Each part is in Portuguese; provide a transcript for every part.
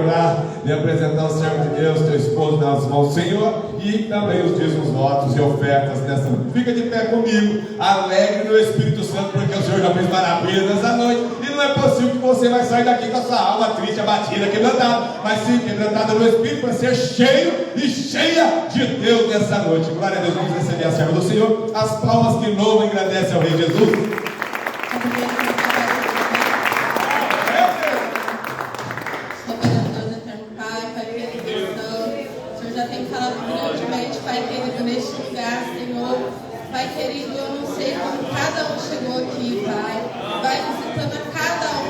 orar e apresentar o servo de Deus, teu esposo, nas mãos do Senhor, e também os dízimos, votos e ofertas nessa noite. Fica de pé comigo, alegre no Espírito Santo, porque o Senhor já fez maravilhas nessa noite, e não é possível que você vai sair daqui com a sua alma triste, abatida, quebrantada, mas sim quebrantada no Espírito, para ser cheio e cheia de Deus nessa noite. Glória a Deus, vamos receber a serva do Senhor, as palmas que louvam e agradecem ao Rei Jesus. Pai querido, neste lugar, Senhor. Pai querido, eu não sei como cada um chegou aqui, Pai. Vai visitando a cada um,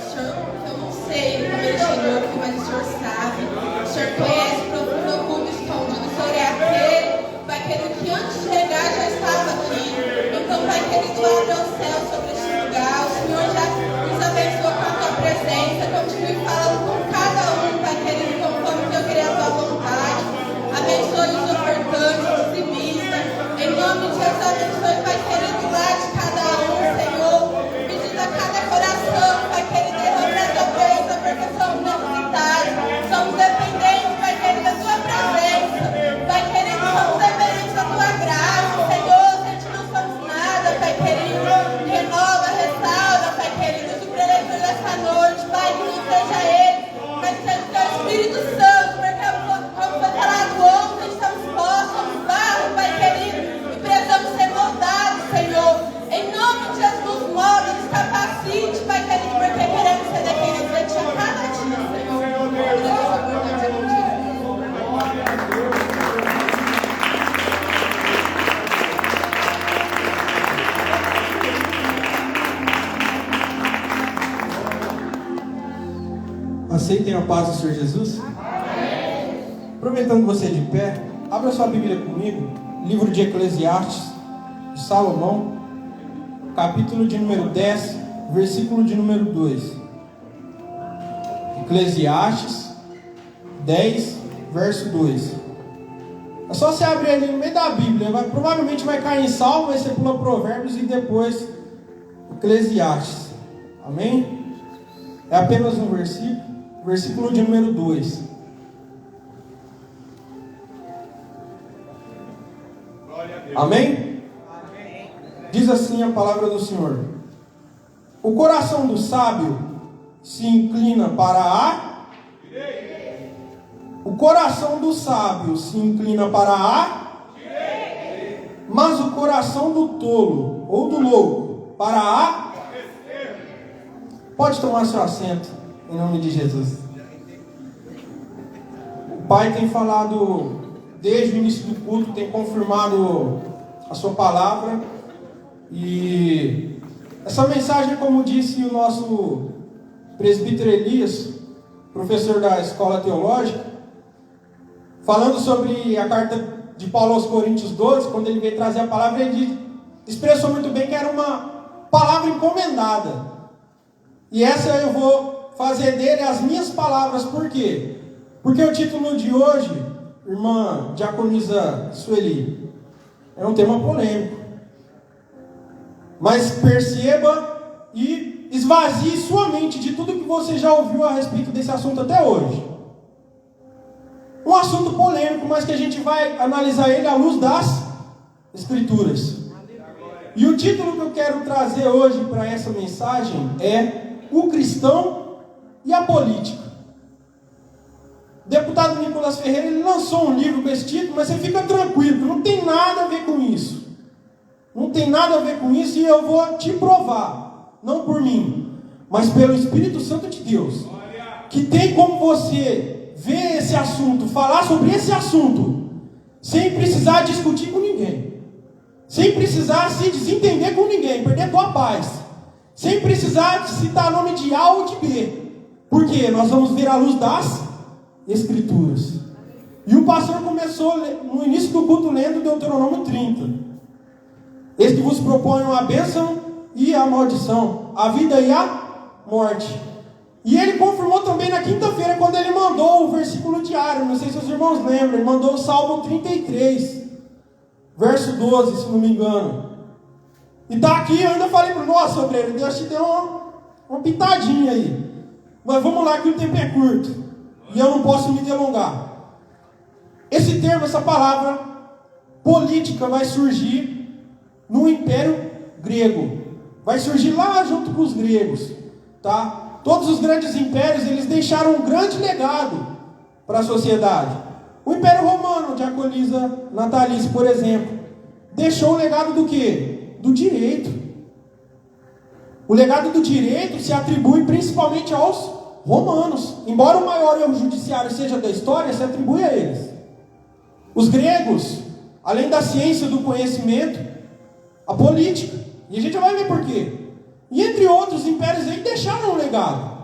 Senhor, eu não sei como ele chegou aqui, mas o Senhor sabe. O Senhor conhece o profundo oculto escondido. O Senhor é aquele, Pai querido, que antes de chegar já estava aqui. Então, Pai querido, abre o céu sobre este lugar. O Senhor já nos abençoa com a tua presença. Continue falando com cada um, Pai querido, conforme o teu querer a tua vontade. Abençoe os ofertantes, os dizimistas. Em nome de Jesus, abençoe, Pai querido, lá de cada um, Senhor. Visita cada coração, Pai querido, derrama a tua bênção, porque somos necessitados. Somos dependentes, Pai querido, da tua presença. Pai querido, somos dependentes da tua graça, Senhor. Sem ti não somos nada, Pai querido. Renova, restaura, Pai querido, os preleitores dessa noite, Pai, que não seja ele, mas seja o teu Espírito Santo, porque como foi falado ontem, estamos pós, somos barro, Pai querido, e precisamos ser moldados, Senhor. Em nome de Jesus, molde, nos capacite, Pai querido, porque queremos ser dependentes de ti a cada dia, Senhor. Aceitem a paz do Senhor Jesus? Amém. Aproveitando que você é de pé, abra sua Bíblia comigo, livro de Eclesiastes, de Salomão, capítulo de número 10, versículo de número 2. Eclesiastes 10, verso 2. É só você abrir ali no meio da Bíblia, provavelmente vai cair em Salmo, aí você pula Provérbios e depois Eclesiastes. Amém? É apenas um versículo de número 2. Amém? Amém? Diz assim a palavra do Senhor: o coração do sábio se inclina para a direita. O coração do sábio se inclina para a direita. Mas o coração do tolo ou do louco para a esquerda. Pode tomar seu assento, em nome de Jesus. O Pai tem falado desde o início do culto, tem confirmado a sua palavra. E essa mensagem, como disse o nosso presbítero Elias, professor da escola teológica, falando sobre a carta de Paulo aos Coríntios 12, quando ele veio trazer a palavra, ele expressou muito bem que era uma palavra encomendada. E essa eu vou fazer dele as minhas palavras. Por quê? Porque o título de hoje, irmã Diaconisa Sueli, é um tema polêmico. Mas perceba e esvazie sua mente de tudo que você já ouviu a respeito desse assunto até hoje. Um assunto polêmico, mas que a gente vai analisar ele à luz das Escrituras. E o título que eu quero trazer hoje para essa mensagem é o cristão e a política. O deputado Nicolas Ferreira, ele lançou um livro com esse título, mas você fica tranquilo, não tem nada a ver com isso. Não tem nada a ver com isso, e eu vou te provar, não por mim, mas pelo Espírito Santo de Deus, que tem como você ver esse assunto, falar sobre esse assunto, sem precisar discutir com ninguém, sem precisar se desentender com ninguém, perder tua paz, sem precisar citar nome de A ou de B, porque nós vamos ver a luz das Escrituras. E o pastor começou no início do culto lendo Deuteronômio 30. Eis que vos proponho a bênção e a maldição, a vida e a morte. E ele confirmou também na quinta-feira, quando ele mandou o versículo diário. Não sei se os irmãos lembram, ele mandou o Salmo 33, verso 12, se não me engano. E está aqui, eu ainda falei para o nosso obreiro, Deus te deu uma pitadinha aí. Mas vamos lá que o tempo é curto. E eu não posso me delongar. Esse termo, essa palavra política vai surgir no Império Grego. Vai surgir lá junto com os gregos. Tá? Todos os grandes impérios, eles deixaram um grande legado para a sociedade. O Império Romano, de Acolisa Natalice, por exemplo, deixou o legado do quê? Do direito. O legado do direito se atribui principalmente aos romanos. Embora o maior erro judiciário seja da história, se atribui a eles. Os gregos, além da ciência do conhecimento, a política. E a gente vai ver por quê. E entre outros impérios aí deixaram um legado.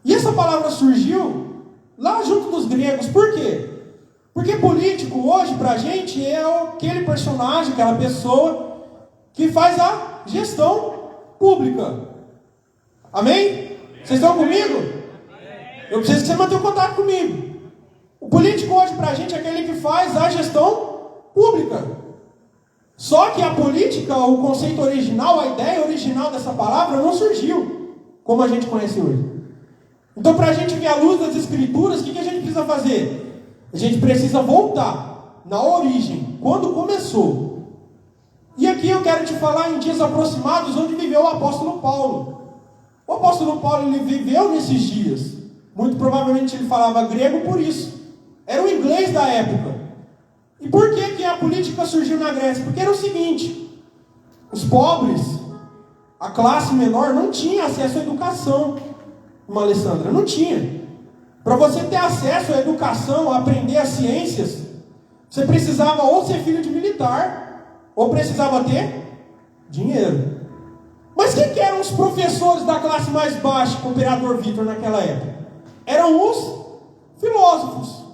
E essa palavra surgiu lá junto dos gregos. Por quê? Porque político hoje pra gente é aquele personagem, aquela pessoa que faz a gestão pública. Amém? Vocês estão comigo? Eu preciso que você mantenha contato comigo. O político hoje pra gente é aquele que faz a gestão pública. Só que a política, o conceito original, a ideia original dessa palavra não surgiu como a gente conhece hoje. Então, para a gente ver a luz das Escrituras, o que a gente precisa fazer? A gente precisa voltar na origem, quando começou. E aqui eu quero te falar em dias aproximados onde viveu o apóstolo Paulo. O apóstolo Paulo, ele viveu nesses dias. Muito provavelmente ele falava grego por isso. Era o inglês da época. E por que a política surgiu na Grécia? Porque era o seguinte: os pobres, a classe menor, não tinha acesso à educação. Uma Alessandra, não tinha. Para você ter acesso à educação, a aprender as ciências, você precisava ou ser filho de militar, ou precisava ter dinheiro. Mas quem que eram os professores da classe mais baixa com o imperador Vítor naquela época? Eram os filósofos.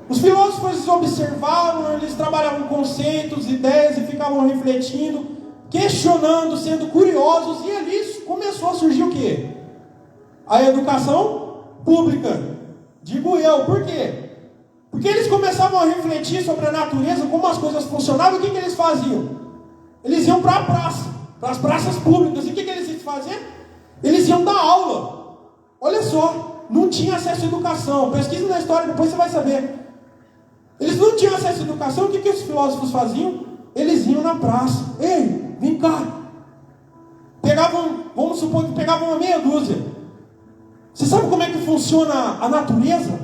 Os filósofos eles observavam, eles trabalhavam conceitos, ideias e ficavam refletindo, questionando, sendo curiosos, e ali começou a surgir o quê? A educação pública. Digo eu, por quê? Porque eles começavam a refletir sobre a natureza, como as coisas funcionavam. O que eles faziam? Eles iam para a praça, para as praças públicas. E o que eles iam fazer? Eles iam dar aula. Olha só, não tinha acesso à educação. Pesquisa na história, depois você vai saber. Eles não tinham acesso à educação. O que os filósofos faziam? Eles iam na praça. Ei, vem cá. Pegavam, vamos supor que pegavam uma meia dúzia. Você sabe como é que funciona a natureza?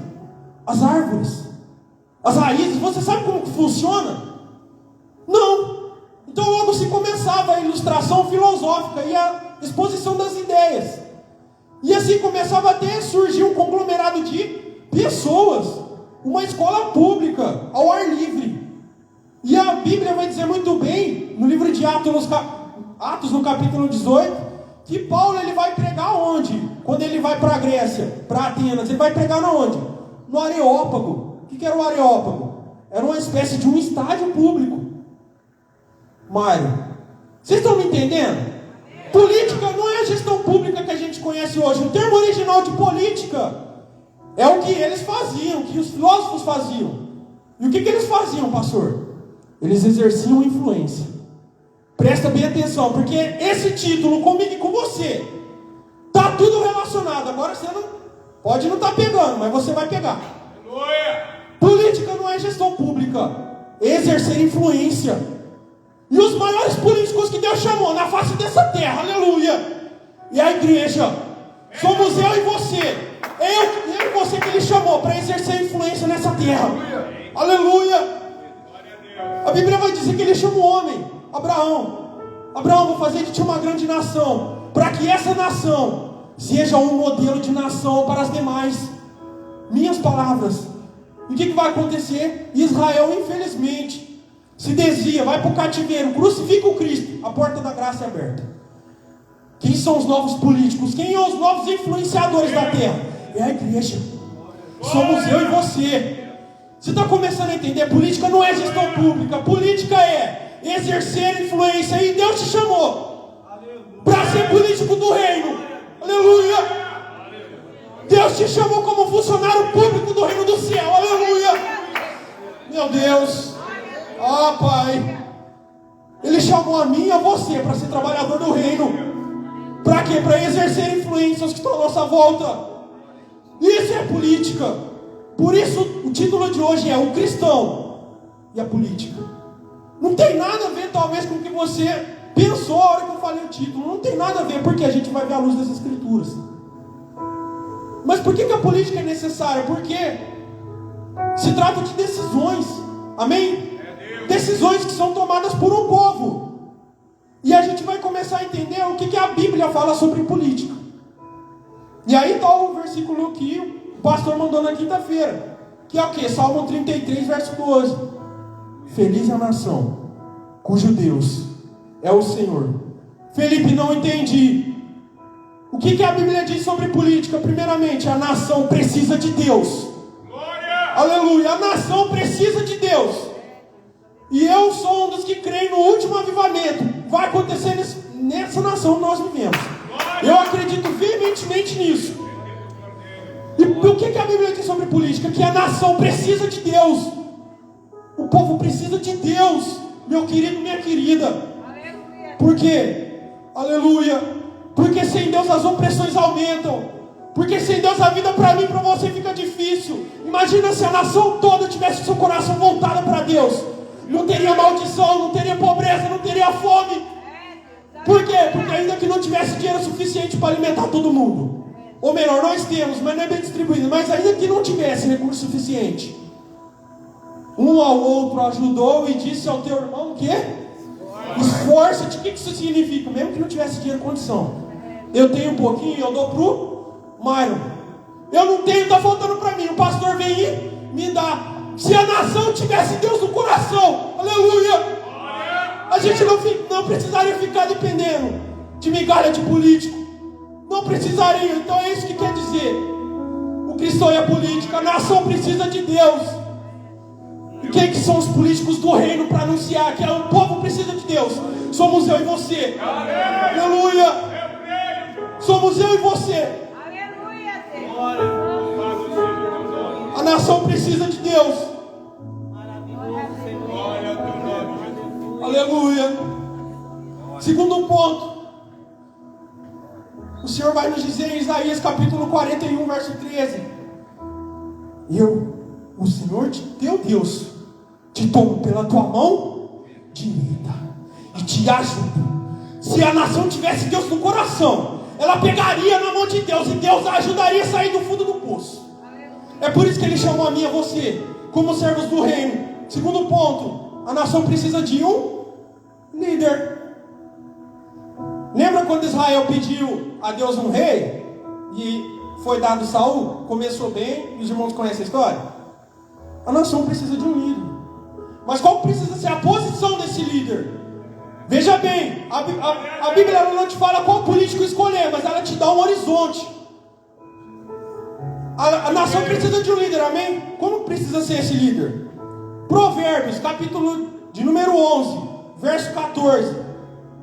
As árvores, as raízes, você sabe como que funciona? Não. Então logo se começava a ilustração filosófica e a exposição das ideias. E assim começava a surgir um conglomerado de pessoas, uma escola pública, ao ar livre. E a Bíblia vai dizer muito bem, no livro de Atos no capítulo 18, que Paulo ele vai pregar onde? Quando ele vai para a Grécia, para Atenas, ele vai pregar onde? No Areópago. O que era o Areópago? Era uma espécie de um estádio público. Mário, vocês estão me entendendo? Política não é a gestão pública que a gente conhece hoje. O termo original de política é o que eles faziam, o que os filósofos faziam. E o que eles faziam, pastor? Eles exerciam influência. Presta bem atenção, porque esse título comigo e com você está tudo relacionado. Agora você não pode não estar pegando, mas você vai pegar. Política não é gestão pública, é exercer influência. E os maiores políticos que Deus chamou na face dessa terra, aleluia, e a igreja, somos eu e você. Eu e você que Ele chamou para exercer influência nessa terra. Aleluia. A Bíblia vai dizer que Ele chama o homem, Abraão, vou fazer de ti uma grande nação, para que essa nação seja um modelo de nação para as demais. Minhas palavras. E o que vai acontecer? Israel, infelizmente, se desvia, vai para o cativeiro, crucifica o Cristo, a porta da graça é aberta. Quem são os novos políticos? Quem são os novos influenciadores da terra? É a igreja. Somos eu e você. Você está começando a entender? Política não é gestão pública. Política é exercer influência. E Deus te chamou para ser político do reino. Aleluia. Deus te chamou como funcionário público do reino do céu. Aleluia. Meu Deus. Ah, Pai. Ele chamou a mim e a você para ser trabalhador do reino. Para quê? Para exercer influências que estão à nossa volta. Isso é política. Por isso o título de hoje é O Cristão e a Política. Não tem nada a ver talvez com o que você pensou a hora que eu falei o título. Não tem nada a ver, porque a gente vai ver a luz das Escrituras. Mas por que a política é necessária? Porque se trata de decisões. Amém? Decisões que são tomadas por um povo. E a gente vai começar a entender o que a Bíblia fala sobre política. E aí está o versículo que o pastor mandou na quinta-feira, que é o que? Salmo 33, verso 12. Feliz a nação cujo Deus é o Senhor. Felipe, não entendi. O que a Bíblia diz sobre política? Primeiramente, a nação precisa de Deus. Glória! Aleluia! A nação precisa de Deus. E eu sou um dos que creem no último avivamento. Vai acontecer nessa nação que nós vivemos. Glória! Eu acredito veementemente nisso. E o que a Bíblia diz sobre política? Que a nação precisa de Deus. O povo precisa de Deus. Meu querido, minha querida. Por quê? Aleluia! Porque sem Deus as opressões aumentam. Porque sem Deus a vida para mim e para você fica difícil. Imagina se a nação toda tivesse seu coração voltado para Deus. Não teria maldição, não teria pobreza, não teria fome. Por quê? Porque ainda que não tivesse dinheiro suficiente para alimentar todo mundo. Ou melhor, nós temos, mas não é bem distribuído. Mas ainda que não tivesse recurso suficiente, um ao outro ajudou e disse ao teu irmão o quê? Esforça-te. O que isso significa? Mesmo que não tivesse dinheiro, condição. Eu tenho um pouquinho, eu dou pro Myron. Eu não tenho, está faltando para mim. O pastor vem e me dá. Se a nação tivesse Deus no coração, aleluia, a gente não precisaria ficar dependendo de migalha de político. Não precisaria. Então é isso que quer dizer o cristão e a política. A nação precisa de Deus. E quem que são os políticos do reino para anunciar que o povo precisa de Deus? Somos eu e você. Aleluia. Somos eu e você. A nação precisa de Deus. Aleluia. Segundo ponto, o Senhor vai nos dizer em Isaías capítulo 41, verso 13: o Senhor teu Deus te tomo pela tua mão direita e te ajudo. Se a nação tivesse Deus no coração, ela pegaria na mão de Deus e Deus a ajudaria a sair do fundo do poço. É por isso que Ele chamou a mim e a você como servos do reino. Segundo ponto, a nação precisa de um líder. Lembra quando Israel pediu a Deus um rei e foi dado Saul? Começou bem, e os irmãos conhecem a história? A nação precisa de um líder. Mas qual precisa ser a posição desse líder? Veja bem, a Bíblia não te fala qual político escolher, mas ela te dá um horizonte. A nação precisa de um líder, amém? Como precisa ser esse líder? Provérbios, capítulo de número 11, verso 14.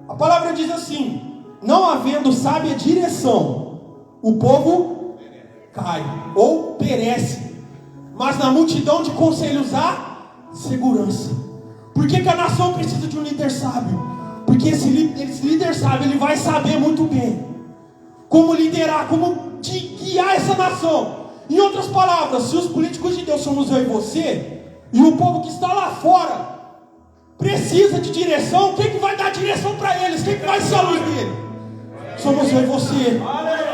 A palavra diz assim: não havendo sábia direção, o povo cai ou perece, mas na multidão de conselhos há segurança. Por que a nação precisa de um líder sábio? Porque esse líder sábio, ele vai saber muito bem como liderar, como guiar essa nação. Em outras palavras, se os políticos de Deus somos eu e você, e o povo que está lá fora precisa de direção, quem que vai dar direção para eles? Quem que vai ser a luz dele? Somos eu e você.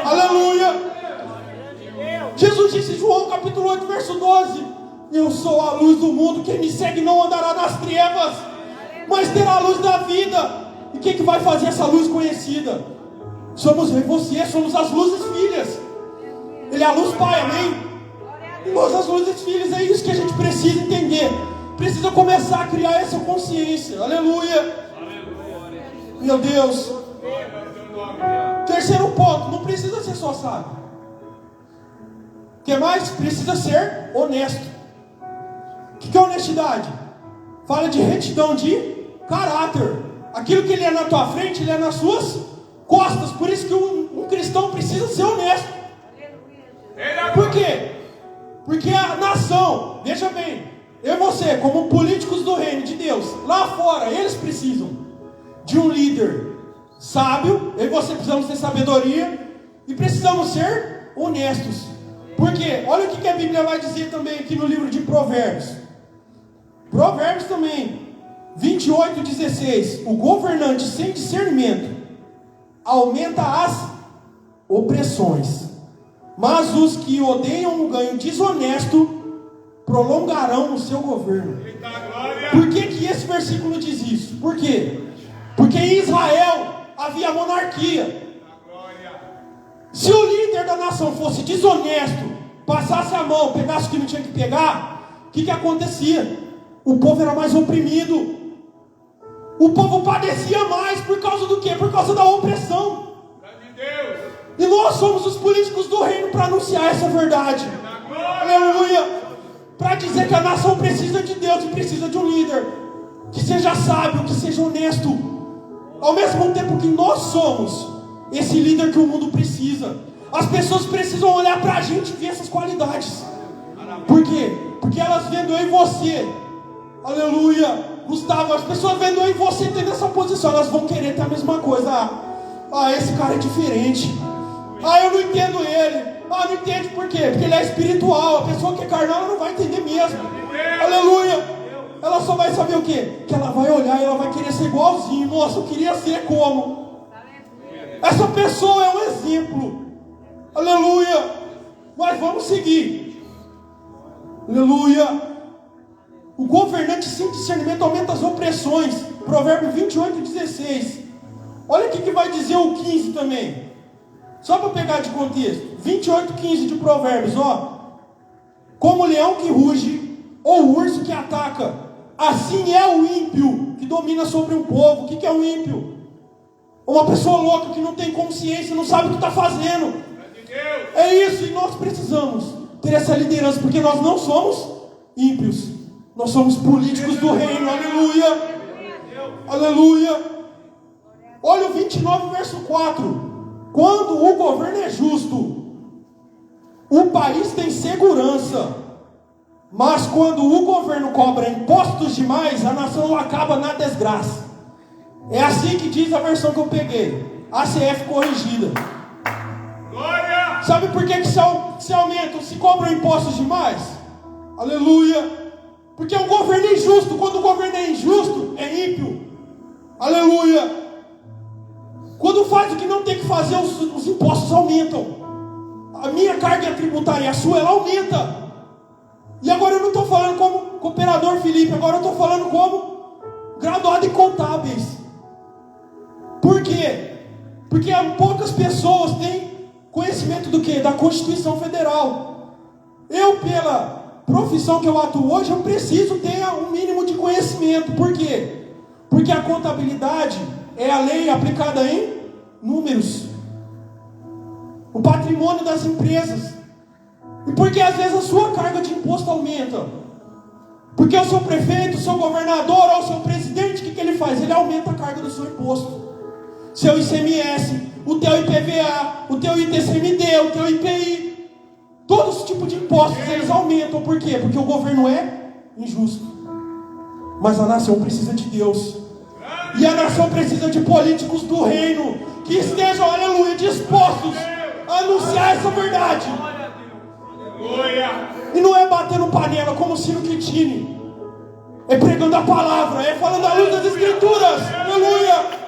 Aleluia. Jesus disse em João capítulo 8, verso 12: eu sou a luz do mundo, quem me segue não andará nas trevas, mas terá a luz da vida. E quem que vai fazer essa luz conhecida? Somos eu e você, somos as luzes filhas. Ele é a luz pai, amém? E nós as luzes filhas, é isso que a gente precisa entender. Precisa começar a criar essa consciência. Aleluia. Meu Deus. Terceiro ponto, não precisa ser só sábio. O que mais? Precisa ser honesto. O que é honestidade? Fala de retidão de caráter. Aquilo que ele é na tua frente, ele é nas suas costas. Por isso que um cristão precisa ser honesto. Por quê? Porque a nação, veja bem, eu e você, como políticos do reino de Deus, lá fora, eles precisam de um líder sábio, eu e você precisamos ter sabedoria e precisamos ser honestos. Por quê? Olha o que a Bíblia vai dizer também aqui no livro de Provérbios. Provérbios também, 28:16. O governante sem discernimento aumenta as opressões, mas os que odeiam o ganho desonesto prolongarão o seu governo. Por que esse versículo diz isso? Por quê? Porque em Israel havia monarquia. Se o líder da nação fosse desonesto, passasse a mão, pegasse o que não tinha que pegar, o que acontecia? O povo era mais oprimido. O povo padecia mais por causa do quê? Por causa da opressão. E nós somos os políticos do reino para anunciar essa verdade. Aleluia! Para dizer que a nação precisa de Deus e precisa de um líder que seja sábio, que seja honesto, ao mesmo tempo que nós somos esse líder que o mundo precisa. As pessoas precisam olhar para a gente e ver essas qualidades. Por quê? Porque elas vendo eu e você, aleluia, Gustavo, as pessoas vendo eu e você tendo essa posição, elas vão querer ter a mesma coisa. Esse cara é diferente. Eu não entendo ele. Não entende por quê? Porque ele é espiritual. A pessoa que é carnal, ela não vai entender mesmo. Aleluia. Ela só vai saber o quê? Que ela vai olhar e ela vai querer ser igualzinho. Nossa, eu queria ser como. Essa pessoa é um exemplo. Aleluia. Mas vamos seguir. Aleluia. O governante sem discernimento aumenta as opressões. Provérbio 28:16. Olha o que vai dizer o 15 também. Só para pegar de contexto. 28:15 de Provérbios, Como o leão que ruge, ou o urso que ataca, assim é o ímpio que domina sobre um povo. O que é um ímpio? Uma pessoa louca que não tem consciência, não sabe o que está fazendo. É isso, e nós precisamos ter essa liderança, porque nós não somos ímpios. Nós somos políticos do reino. Aleluia. Aleluia. Olha o 29, verso 4. Quando o governo é justo, o país tem segurança. Mas quando o governo cobra impostos demais, a nação acaba na desgraça. É assim que diz a versão que eu peguei, ACF corrigida. Glória! Sabe por que se aumentam, se cobram impostos demais? Aleluia! Porque é um governo injusto. Quando o governo é injusto, é ímpio. Aleluia! Quando faz o que não tem que fazer, os impostos aumentam. A minha carga tributária, a sua, ela aumenta. E agora eu não estou falando como cooperador Felipe, agora eu estou falando como graduado em contábeis. Por quê? Porque poucas pessoas têm conhecimento do quê? Da Constituição Federal. Eu, pela profissão que eu atuo hoje, eu preciso ter um mínimo de conhecimento. Por quê? Porque a contabilidade é a lei aplicada em números. O patrimônio das empresas. E por que às vezes a sua carga de imposto aumenta? Porque o seu prefeito, o seu governador ou o seu presidente, o que ele faz? Ele aumenta a carga do seu imposto. Seu ICMS, o teu IPVA, o teu ITCMD, o teu IPI. Todos os tipos de impostos eles aumentam. Por quê? Porque o governo é injusto. Mas a nação precisa de Deus. E a nação precisa de políticos do reino que estejam, aleluia, dispostos a anunciar essa verdade. E não é batendo panela como Ciro Quitini. É pregando a palavra, é falando a luz das escrituras. Aleluia.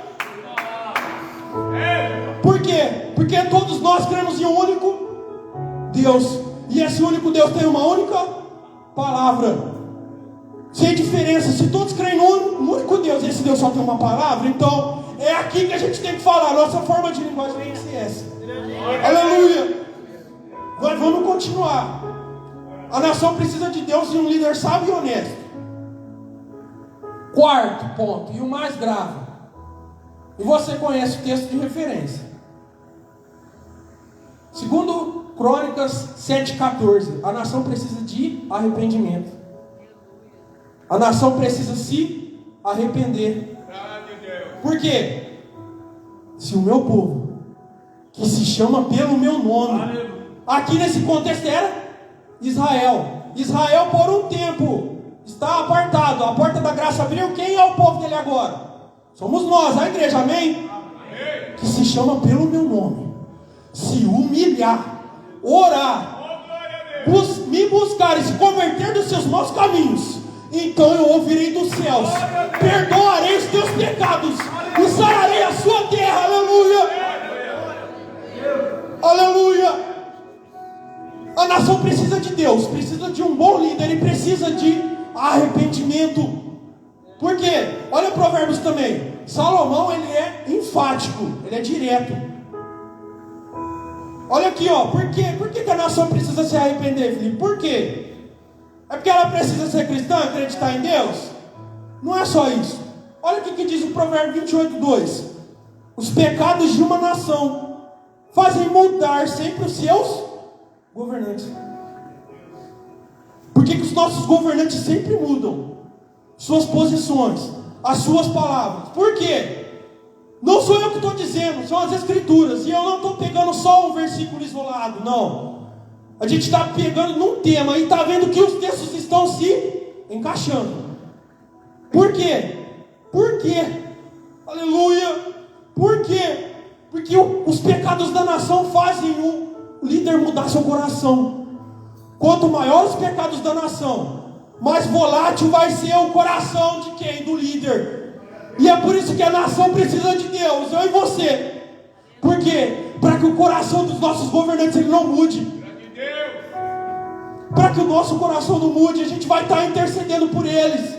Por quê? Porque todos nós cremos em um único Deus. E esse único Deus tem uma única palavra. Sem diferença. Se todos creem no único Deus, esse Deus só tem uma palavra, então é aqui que a gente tem que falar. Nossa forma de linguagem tem que ser essa. Aleluia. Mas vamos continuar. A nação precisa de Deus e um líder sábio e honesto. Quarto ponto, e o mais grave. E você conhece o texto de referência. Segundo Crônicas 7,14. A nação precisa de arrependimento. A nação precisa se arrepender. Por quê? Se o meu povo, que se chama pelo meu nome, aqui nesse contexto era Israel. Israel por um tempo está apartado. A porta da graça abriu. Quem é o povo dele agora? Somos nós, a igreja, amém? que se chama pelo meu nome, se humilhar, orar, me buscar e se converter dos seus maus caminhos, então eu ouvirei dos céus, perdoarei os teus pecados e sararei a sua terra. Aleluia, aleluia. A nação precisa de Deus, precisa de um bom líder e precisa de arrependimento. Por quê? Olha Provérbios também. Salomão, ele é enfático, ele é direto. Olha aqui, ó. Por que a nação precisa se arrepender, Felipe? Por quê? É porque ela precisa ser cristã, acreditar em Deus? Não é só isso. Olha o que diz o Provérbio 28:2. Os pecados de uma nação fazem mudar sempre os seus governantes. Por que os nossos governantes sempre mudam suas posições, as suas palavras? Por quê? Não sou eu que estou dizendo, são as escrituras. E eu não estou pegando só um versículo isolado, não. A gente está pegando num tema e está vendo que os textos estão se encaixando. Por quê? Por quê? Aleluia. Por quê? Porque os pecados da nação fazem o líder mudar seu coração. Quanto maior os pecados da nação, mais volátil vai ser o coração de quem? Do líder. E é por isso que a nação precisa de Deus, eu e você. Por quê? Para que o coração dos nossos governantes ele não mude. Para que o nosso coração não mude, a gente vai estar intercedendo por eles,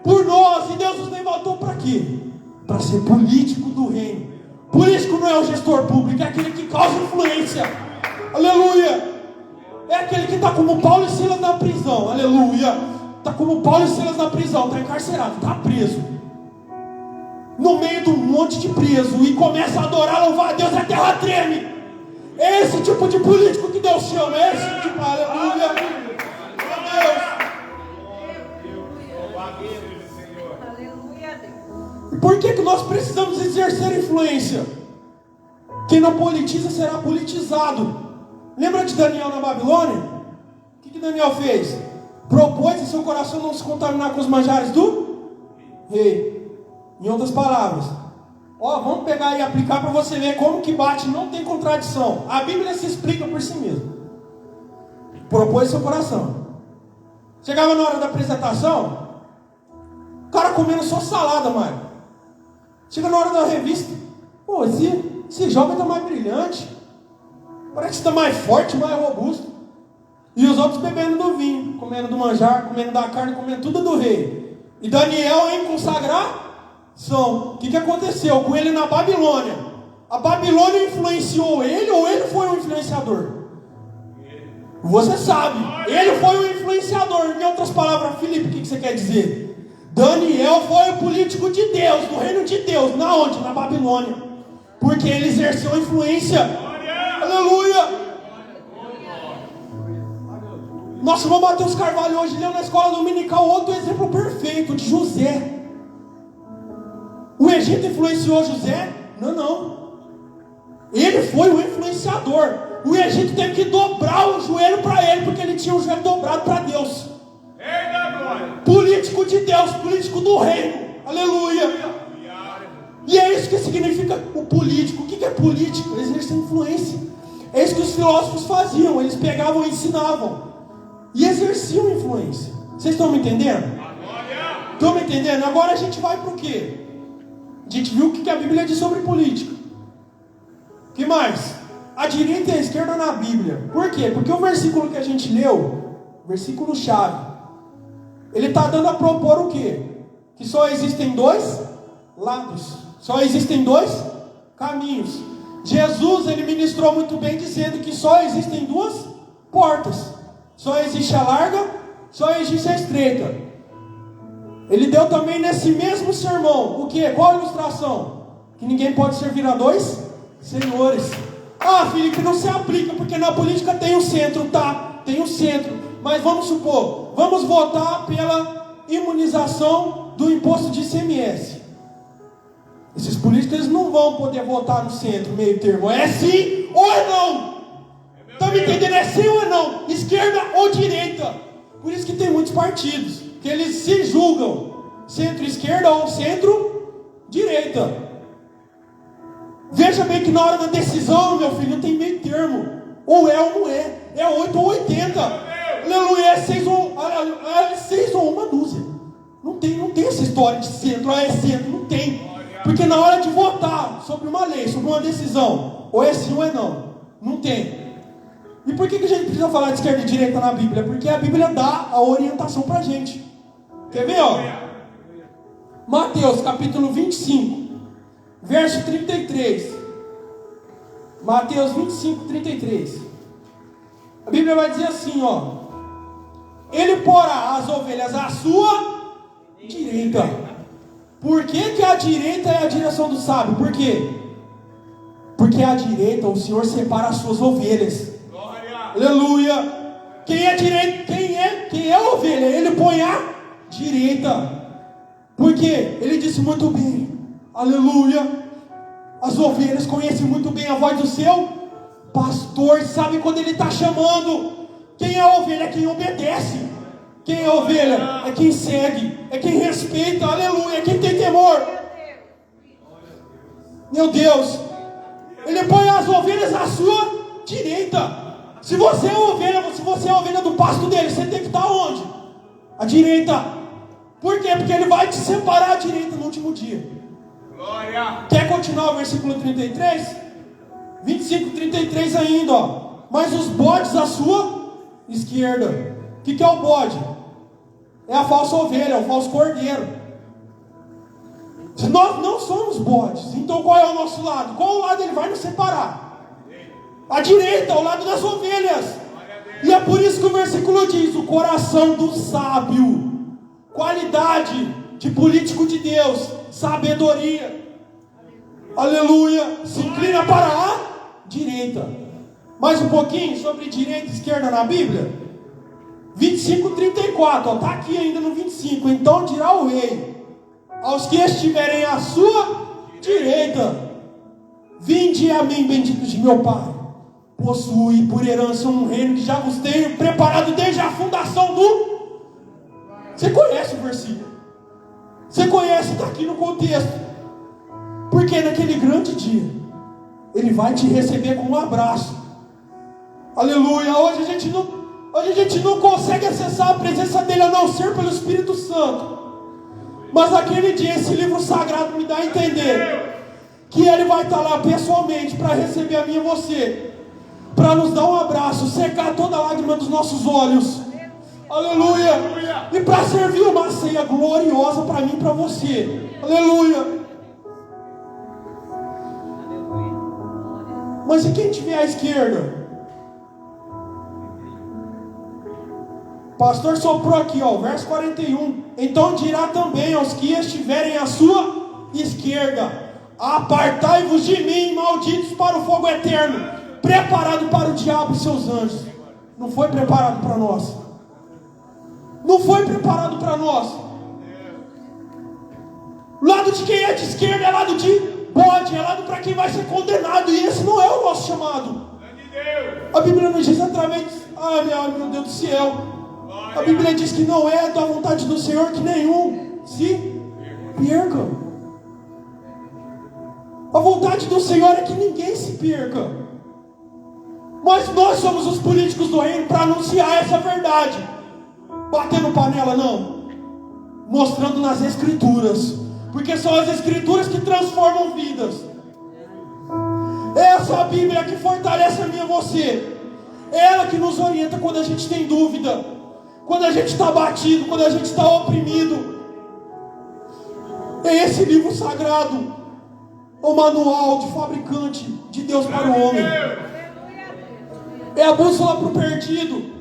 por nós. E Deus nos levantou para quê? Para ser político do reino. Político não é o gestor público, é aquele que causa influência. Aleluia. É aquele que está como Paulo e Silas na prisão. Aleluia. Está como Paulo e Silas na prisão, está encarcerado, está preso, no meio de um monte de preso, e começa a adorar, louvar a Deus, a terra treme. É esse tipo de político que Deus chama. É esse tipo, aleluia. E por que nós precisamos exercer influência? Quem não politiza será politizado. Lembra de Daniel na Babilônia? O que Daniel fez? Propôs em seu coração não se contaminar com os manjares do rei. Em outras palavras, vamos pegar e aplicar para você ver como que bate, não tem contradição. A Bíblia se explica por si mesma. Propôs seu coração. Chegava na hora da apresentação, o cara comendo só salada, Mário. Chega na hora da revista, esse jovem está mais brilhante, parece que está mais forte, mais robusto. E os outros bebendo do vinho, comendo do manjar, comendo da carne, comendo tudo do rei. E Daniel em consagração. O que aconteceu com ele na Babilônia? A Babilônia influenciou ele ou ele foi um influenciador? Você sabe, ele foi um influenciador. Em outras palavras, Filipe, o que você quer dizer? Daniel foi o político de Deus, do reino de Deus. Na onde? Na Babilônia. Porque ele exerceu influência. Aleluia. Nosso irmão Mateus Carvalho hoje leu na escola dominical outro exemplo perfeito de José. O Egito influenciou José? Não. Ele foi o influenciador. O Egito teve que dobrar o joelho para ele, porque ele tinha o joelho dobrado para Deus. Político de Deus, político do reino. Aleluia. E é isso que significa o político. O que é político? Exercer influência. É isso que os filósofos faziam. Eles pegavam e ensinavam e exerciam influência. Vocês estão me entendendo? Estão me entendendo? Agora a gente vai para o quê? A gente viu o que a Bíblia diz sobre política. O que mais? A direita e a esquerda na Bíblia. Por quê? Porque o versículo que a gente leu, versículo chave, ele está dando a propor o quê? Que só existem dois lados, só existem dois caminhos. Jesus, ele ministrou muito bem dizendo que só existem duas portas. Só existe a larga, só existe a estreita. Ele deu também nesse mesmo sermão o que? Qual a ilustração? Que ninguém pode servir a dois senhores. Felipe, não se aplica, porque na política tem o centro, tá? Tem o centro. Mas vamos supor, vamos votar pela imunização do imposto de ICMS. Esses políticos eles não vão poder votar no centro, meio termo. É sim ou é não? Estão me entendendo? É sim ou é não? Esquerda ou direita? Por isso que tem muitos partidos que eles se julgam centro-esquerda ou centro-direita. Veja bem que na hora da decisão, meu filho, não tem meio termo. Ou é ou não é. É 8 ou 80. Aleluia, é 6 ou uma dúzia. Não tem essa história de centro, é centro, não tem. Porque na hora de votar sobre uma lei, sobre uma decisão, ou é sim ou é não. Não tem. E por que a gente precisa falar de esquerda e direita na Bíblia? Porque a Bíblia dá a orientação pra gente. Quer ver, ó? Mateus capítulo 25, verso 33. Mateus 25, 33. A Bíblia vai dizer assim, ó: Ele porá as ovelhas à sua direita. Por que a direita é a direção do sábio? Por quê? Porque à direita o Senhor separa as suas ovelhas. Glória. Aleluia. Quem é direita? Quem é ovelha? Ele põe à direita. Porque ele disse muito bem, aleluia, as ovelhas conhecem muito bem a voz do seu pastor, sabe quando ele está chamando. Quem é a ovelha? É quem obedece. Quem é a ovelha? É quem segue, é quem respeita, aleluia, é quem tem temor. Meu Deus, ele põe as ovelhas à sua direita. Se você é a ovelha do pasto dele, você tem que estar onde? À direita. Por quê? Porque ele vai te separar à direita no último dia. Glória. Quer continuar o versículo 33? 25, 33 ainda, ó. Mas os bodes à sua esquerda. O que é o bode? É a falsa ovelha, é o falso cordeiro. Se nós não somos bodes, então qual é o nosso lado? Qual lado ele vai nos separar? A direita, ao lado das ovelhas. E é por isso que o versículo diz: o coração do sábio. Qualidade de político de Deus, sabedoria, aleluia, se inclina para a direita. Mais um pouquinho sobre direita e esquerda na Bíblia. 25, 34, está aqui ainda no 25. Então dirá o rei aos que estiverem à sua direita: vinde a mim, benditos de meu Pai, possui por herança um reino que já vos tenho preparado desde a fundação do... Você conhece o versículo. Você conhece, está aqui no contexto. Porque naquele grande dia ele vai te receber com um abraço. Aleluia. Hoje a gente não consegue acessar a presença dele a não ser pelo Espírito Santo. Mas naquele dia esse livro sagrado me dá a entender que ele vai estar lá pessoalmente para receber a mim e você, para nos dar um abraço, secar toda a lágrima dos nossos olhos. Aleluia. E para servir uma ceia gloriosa para mim e para você. Aleluia. Mas e quem tiver à esquerda? O pastor soprou aqui, ó, verso 41. Então dirá também aos que estiverem à sua esquerda: apartai-vos de mim, malditos, para o fogo eterno, preparado para o diabo e seus anjos. Não foi preparado para nós. Não foi preparado para nós. Lado de quem é de esquerda é lado de bode, é lado para quem vai ser condenado. E esse não é o nosso chamado. A Bíblia nos diz através... meu Deus do céu. A Bíblia diz que não é da vontade do Senhor que nenhum se perca. A vontade do Senhor é que ninguém se perca. Mas nós somos os políticos do reino para anunciar essa verdade. Batendo panela não, mostrando nas Escrituras, porque são as Escrituras que transformam vidas. Essa é a Bíblia que fortalece a mim e a você. É ela que nos orienta quando a gente tem dúvida, quando a gente está batido, quando a gente está oprimido. É esse livro sagrado, o manual de fabricante de Deus para o homem. É a bússola para o perdido.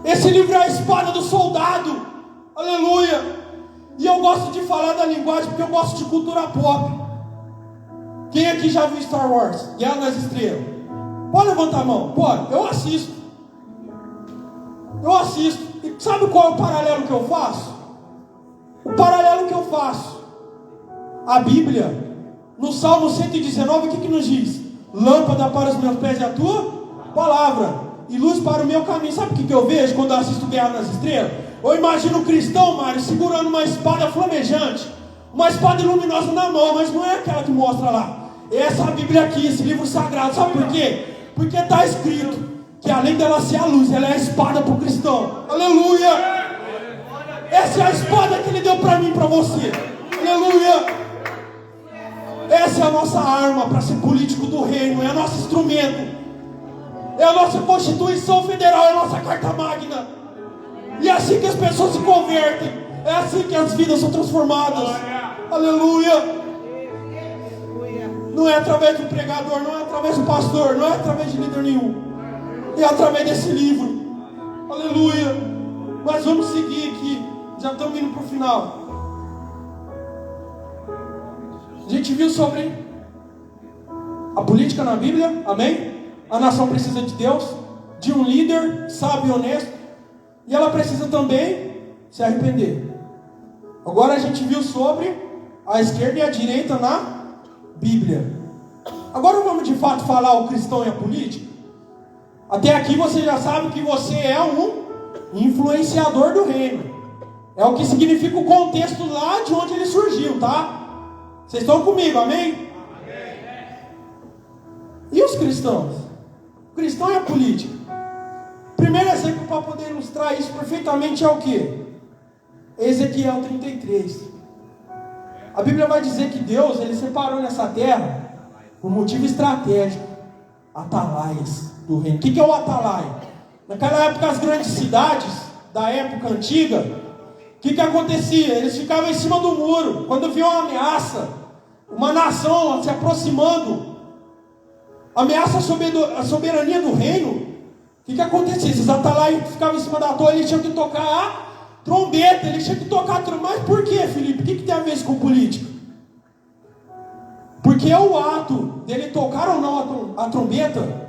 Esse livro é a espada do soldado. Aleluia. E eu gosto de falar da linguagem porque eu gosto de cultura pop. Quem aqui já viu Star Wars? Guerra nas Estrelas? Pode levantar a mão? Pode. Eu assisto. E sabe qual é o paralelo que eu faço? O paralelo que eu faço. A Bíblia, no Salmo 119, o que nos diz? Lâmpada para os meus pés é a tua palavra e luz para o meu caminho. Sabe o que eu vejo quando eu assisto Guerra nas Estrelas? Eu imagino um cristão, Mário, segurando uma espada flamejante, uma espada luminosa na mão, mas não é aquela que mostra lá. Essa é a Bíblia aqui, esse livro sagrado. Sabe por quê? Porque está escrito que além dela ser a luz, ela é a espada para o cristão. Aleluia! Essa é a espada que Ele deu para mim e para você. Aleluia! Essa é a nossa arma para ser político do reino. É o nosso instrumento. É a nossa Constituição Federal. É a nossa Carta Magna. E é assim que as pessoas se convertem. É assim que as vidas são transformadas. Aleluia! Não é através do pregador, não é através do pastor, não é através de líder nenhum. É através desse livro. Aleluia! Mas vamos seguir aqui. Já estamos indo para o final. A gente viu sobre a política na Bíblia. Amém? A nação precisa de Deus, de um líder sábio e honesto. E ela precisa também se arrepender. Agora a gente viu sobre a esquerda e a direita na Bíblia. Agora vamos de fato falar o cristão e a política. Até aqui você já sabe que você é um influenciador do reino. É o que significa o contexto lá de onde ele surgiu, tá? Vocês estão comigo, amém? E os cristãos? O cristão e a política. Primeiro exemplo para poder ilustrar isso perfeitamente é o que? Ezequiel 33. A Bíblia vai dizer que Deus, Ele separou nessa terra por motivo estratégico atalaias do reino. O que é o atalaia? Naquela época, as grandes cidades da época antiga, o que acontecia? Eles ficavam em cima do muro. Quando viam uma ameaça, uma nação se aproximando, ameaça a soberania do reino, o que acontecia? Esses atalaias ficavam em cima da torre, eles tinham que tocar a trombeta, eles tinham que tocar a trombeta. Mas por que, Felipe? O que tem a ver isso com política? Porque o ato dele tocar ou não a trombeta,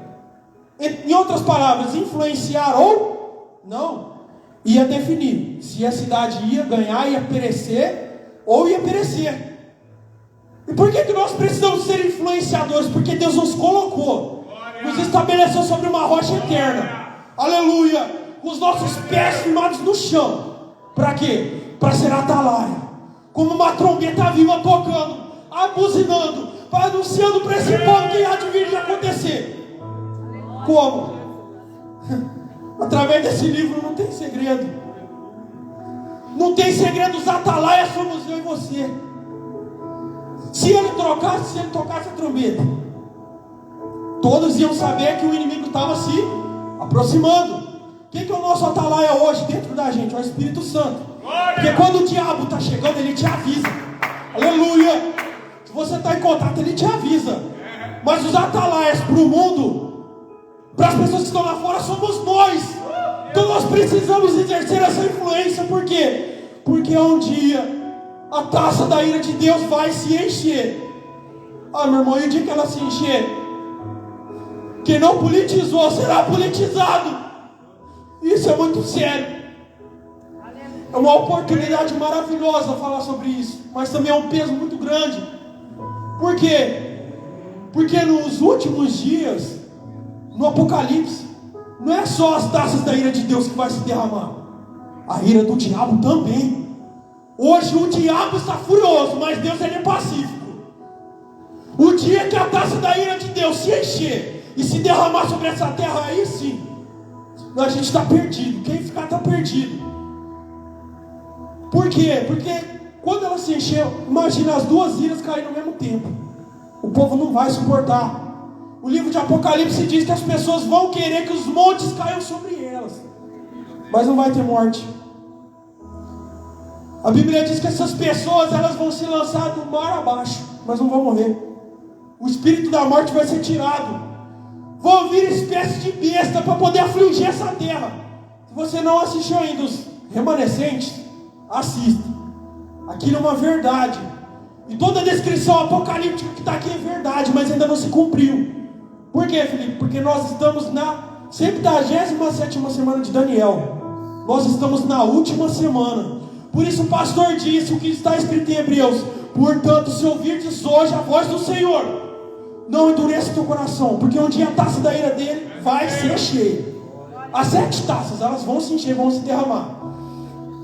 em outras palavras, influenciar ou não, ia definir se a cidade ia ganhar, ia perecer ou ia perecer. E por que nós precisamos ser influenciadores? Porque Deus nos colocou, nos estabeleceu sobre uma rocha eterna. Aleluia! Com os nossos pés firmados no chão. Para quê? Para ser atalaia. Como uma trombeta viva tocando, abuzinando, anunciando para esse povo que há de vir de acontecer. Como? Através desse livro não tem segredo. Não tem segredo, os atalaias somos eu e você. Se ele tocasse a trombeta, todos iam saber que o inimigo estava se aproximando. Quem que é o nosso atalaia hoje dentro da gente? É o Espírito Santo. Porque quando o diabo está chegando, ele te avisa. Aleluia! Se você está em contato, ele te avisa. Mas os atalaias para o mundo, para as pessoas que estão lá fora, somos nós. Então nós precisamos exercer essa influência. Por quê? Porque um dia a taça da ira de Deus vai se encher. Ah, meu irmão, e o dia que ela se encher, quem não politizou será politizado. Isso é muito sério. É uma oportunidade maravilhosa falar sobre isso, mas também é um peso muito grande. Por quê? Porque nos últimos dias, no Apocalipse, não é só as taças da ira de Deus que vai se derramar, a ira do diabo também. Hoje o diabo está furioso, mas Deus ele é pacífico. O dia que a taça da ira de Deus se encher e se derramar sobre essa terra, aí sim a gente está perdido. Quem ficar está perdido. Por quê? Porque quando ela se encher, imagina as duas iras caírem no mesmo tempo. O povo não vai suportar. O livro de Apocalipse diz que as pessoas vão querer que os montes caiam sobre elas, mas não vai ter morte. A Bíblia diz que essas pessoas elas vão se lançar do mar abaixo, mas não vão morrer. O espírito da morte vai ser tirado. Vão vir espécies de besta para poder afligir essa terra. Se você não assistiu ainda os remanescentes, assista. Aquilo é uma verdade. E toda a descrição apocalíptica que está aqui é verdade, mas ainda não se cumpriu. Por quê, Felipe? Porque nós estamos na 77ª semana de Daniel. Nós estamos na última semana. Por isso o pastor disse o que está escrito em Hebreus: portanto, se ouvirdes hoje a voz do Senhor, não endureça teu coração, porque um dia a taça da ira dele vai ser cheia. As 7 taças, elas vão se encher, vão se derramar.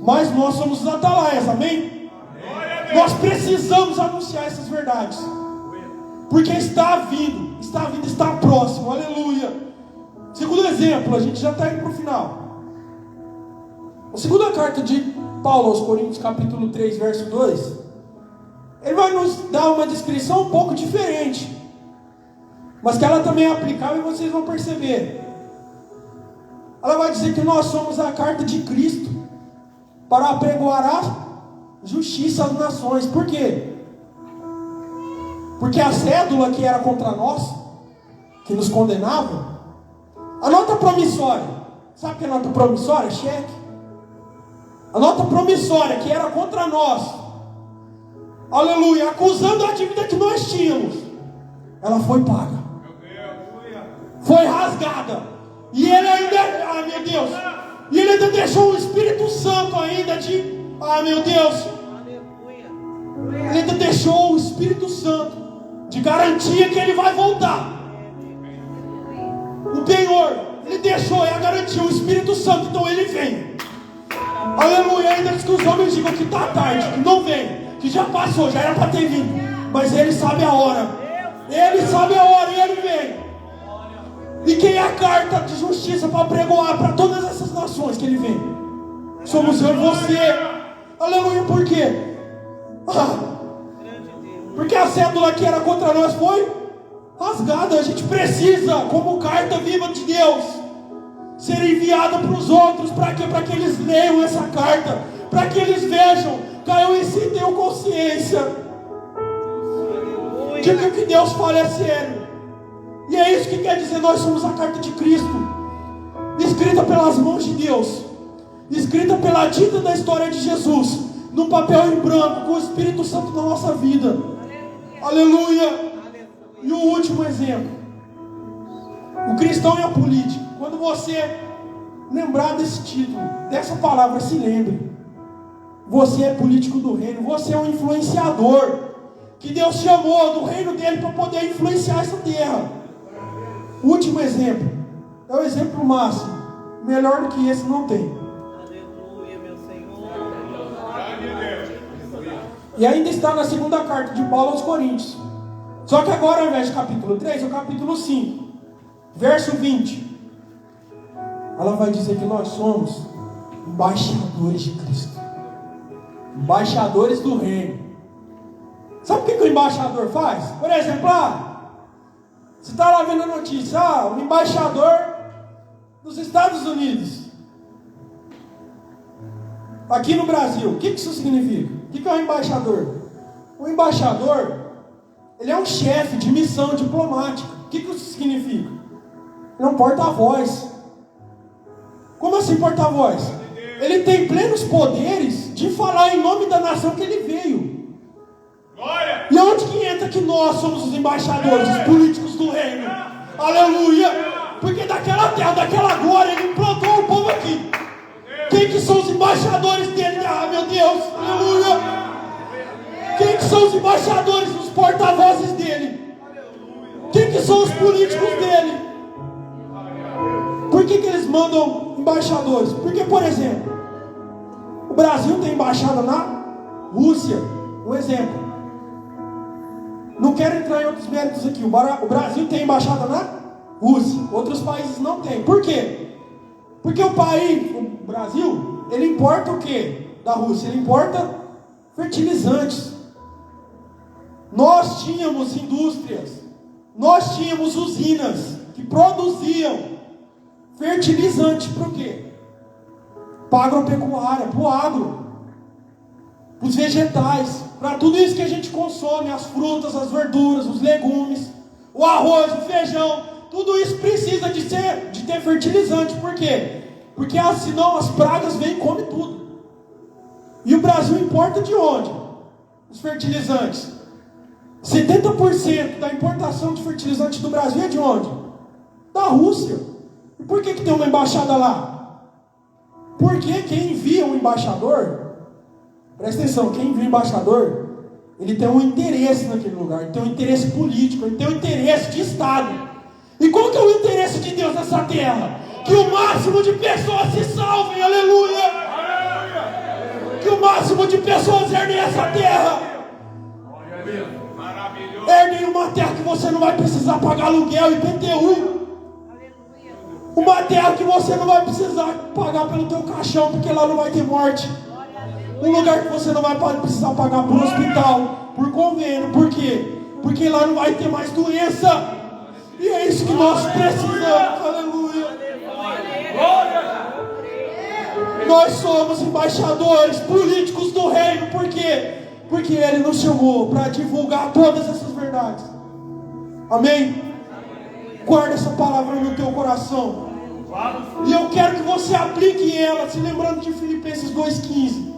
Mas nós somos os atalaias, amém? Nós precisamos anunciar essas verdades. Porque está vindo, está próximo, aleluia. Segundo exemplo, a gente já está indo para o final. A segunda carta de Paulo aos Coríntios, capítulo 3, verso 2, ele vai nos dar uma descrição um pouco diferente, mas que ela também é aplicável e vocês vão perceber. Ela vai dizer que nós somos a carta de Cristo para apregoar a justiça às nações. Por quê? Porque a cédula que era contra nós, que nos condenava, a nota promissória, sabe o que é nota promissória? Cheque. A nota promissória que era contra nós, aleluia, acusando a dívida que nós tínhamos, ela foi paga, foi rasgada. E ele ainda, meu Deus, e ele ainda deixou o Espírito Santo ainda de, meu Deus, ele ainda deixou o Espírito Santo de garantia que ele vai voltar. O penhor, ele deixou, é a garantia, o Espírito Santo, então ele vem. Aleluia, ainda diz que os homens digam que está tarde, que não vem, que já passou, já era para ter vindo, mas ele sabe a hora, ele sabe a hora e ele vem. E quem é a carta de justiça para pregoar para todas essas nações que ele vem? Somos eu e você. Aleluia, por quê? Porque a cédula que era contra nós foi rasgada. A gente precisa, como carta viva de Deus, ser enviada para os outros. Para quê? Para que eles leiam essa carta, para que eles vejam, caiam em si e tenham consciência de que o que Deus fala é sério. E é isso que quer dizer, nós somos a carta de Cristo, escrita pelas mãos de Deus, escrita pela tinta da história de Jesus, num papel em branco, com o Espírito Santo na nossa vida. Aleluia. E o último exemplo, o cristão e a política. Quando você lembrar desse título, dessa palavra, se lembre, você é político do reino, você é um influenciador, que Deus chamou do reino dele para poder influenciar essa terra. O último exemplo é o exemplo máximo. Melhor do que esse não tem. Aleluia, meu Senhor. E ainda está na segunda carta de Paulo aos Coríntios. Só que agora, ao invés de capítulo 3, é o capítulo 5, verso 20. Ela vai dizer que nós somos embaixadores de Cristo, embaixadores do reino. Sabe o que o embaixador faz? Por exemplo, você está lá vendo a notícia, o embaixador dos Estados Unidos aqui no Brasil. O que isso significa? O que é um embaixador? O embaixador, ele é um chefe de missão diplomática. O que isso significa? Ele é um porta-voz. Como assim porta-voz? Ele tem plenos poderes de falar em nome da nação que ele veio. E onde que entra que nós somos os embaixadores, os políticos do reino? Aleluia! Porque daquela terra, daquela glória, ele implantou o povo aqui. Quem que são os embaixadores dele? Meu Deus! Aleluia! Quem que são os embaixadores, os porta-vozes dele? Quem que são os políticos dele? Por que eles mandam embaixadores? Porque, por exemplo, o Brasil tem embaixada na Rússia. Um exemplo. Não quero entrar em outros méritos aqui. O Brasil tem embaixada na Rússia. Outros países não têm. Por quê? Porque o Brasil, ele importa o quê da Rússia? Ele importa fertilizantes. Nós tínhamos indústrias, nós tínhamos usinas que produziam fertilizante. Para o quê? Para a agropecuária, para o agro, para os vegetais, para tudo isso que a gente consome, as frutas, as verduras, os legumes, o arroz, o feijão, tudo isso precisa de ter fertilizante. Por quê? Porque senão as pragas vêm e comem tudo. E o Brasil importa de onde? Os fertilizantes. 70% da importação de fertilizante do Brasil é de onde? Da Rússia. E por que tem uma embaixada lá? Porque quem envia um embaixador, presta atenção, quem envia um embaixador, ele tem um interesse naquele lugar, ele tem um interesse político, ele tem um interesse de Estado. E qual que é o interesse de Deus nessa terra? Que o máximo de pessoas se salvem, aleluia! Que o máximo de pessoas herdem essa terra. Herdem uma terra que você não vai precisar pagar aluguel e IPTU. Uma terra que você não vai precisar pagar pelo teu caixão, porque lá não vai ter morte. Um lugar que você não vai precisar pagar por hospital, por convênio. Por quê? Porque lá não vai ter mais doença. E é isso que nós precisamos. Aleluia. Nós somos embaixadores políticos do reino. Por quê? Porque Ele nos chamou para divulgar todas essas verdades. Amém? Guarda essa palavra no teu coração. E eu quero que você aplique ela, se lembrando de Filipenses 2,15.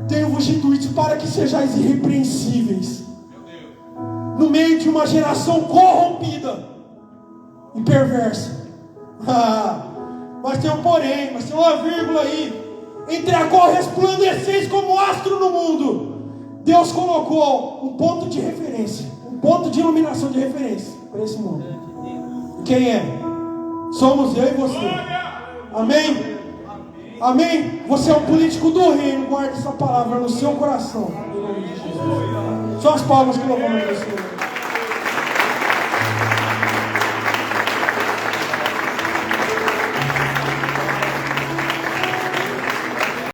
Tenho-vos dito isso para que sejais irrepreensíveis no meio de uma geração corrompida e perversa. Mas tem um porém, mas tem uma vírgula aí. Entre a qual resplandeceis como astro no mundo. Deus colocou um ponto de referência, um ponto de iluminação de referência para esse mundo. Quem é? Somos eu e você. Amém? Amém? Você é um político do reino. Guarde essa palavra no seu coração. Só as palmas que louvamos a Deus.